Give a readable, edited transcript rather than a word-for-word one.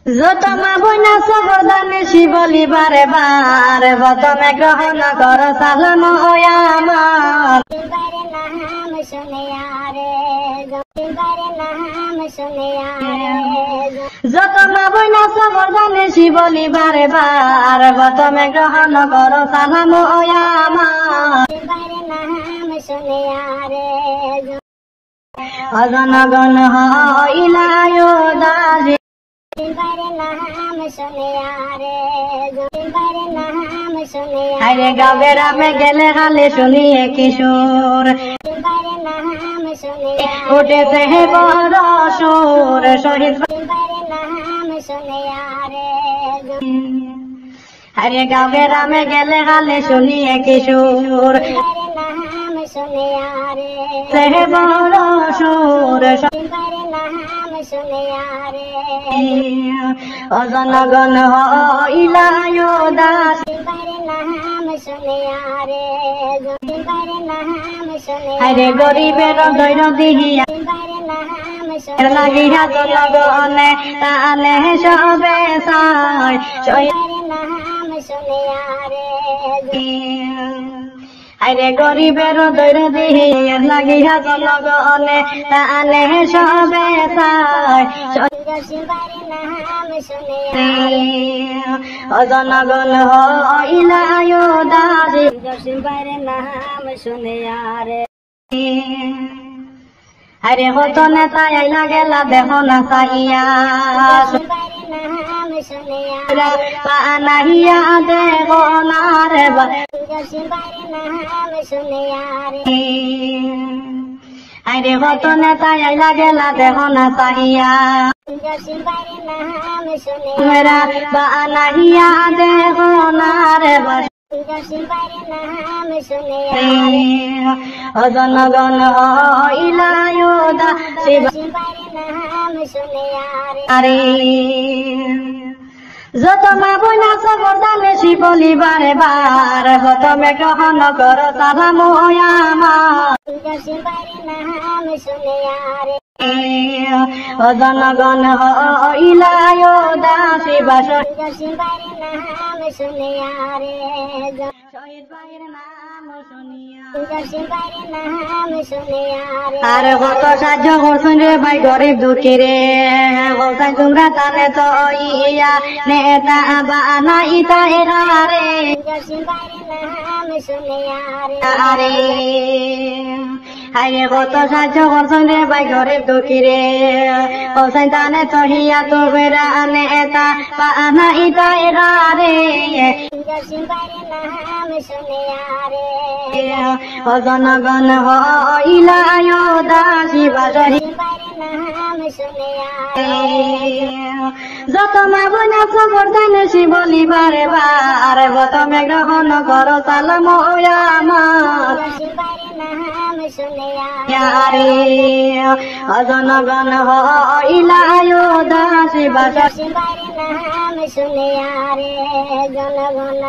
যত মা বইনা সবরদানে শিবলি বারে বার প্রথমে গ্রহণ কর সালাম ওয়া আমার নাম শুনে আরে নাম শুনে আরে যত মা বইনা সবরদানে শিবলি বারে বার প্রথমে গ্রহণ কর সালাম ওয়া আমার শুনে আরে অজনগণ হইলায় দাসী আরে গাবে রামে গেলে হালে শুনিয়ে কিশোর উঠেছে হে বড় সুর শহীদ আরে গাবে রামে গেলে হালে শুনিয়ে কিশোর হে বড় সুর অজনগণ হইলায় দাসী আরে গরিবের দৈর দিহিয়া লাগিয়া জনগণে তালে সবে সাই আরে গরিবের দৈর দিহিয়া লাগিয়া জনগণে তালে সবে সাই অজনগণ হইলায় দাসী নাম শুনে আরে আরে হতো নেতা আইলা গেলা দেহ না চাহিয়া নাহিয়া দেহ না রে আরে হতো নেতা আইলা গেলা দেহ না চাহিয়া মেরা বা নাহিয়া দেহ না রে অজনগণ হইলায় দাসী আরে যত মা বইনা সবরদানে শিবলি বারে বার প্রথমে গ্রহণ কর সালাম ওয়া আমার অজনগণ হইলায় দাসী শহীদ ভাইয়ের নাম আর কত সাহায্য করছেন রে ভাই গরিব দুঃখী রে বলছেন তোমরা তানে তো ইয়া নেতা বানাই তাইরা রে আরে আরে কত সাহায্য করছেন রে ভাই গরিব দুঃখী রে বলছেন তানে তো হিয়া তোমরা নেতা বানাই তাইরা রে অজনগণ হইলায় দাসী যত মা বইনা সবরদানে শিবলি বারে বার প্রথমে গ্রহণ কর সালাম ওয়া আমার অজনগণ হইলায় দাসী জনগণ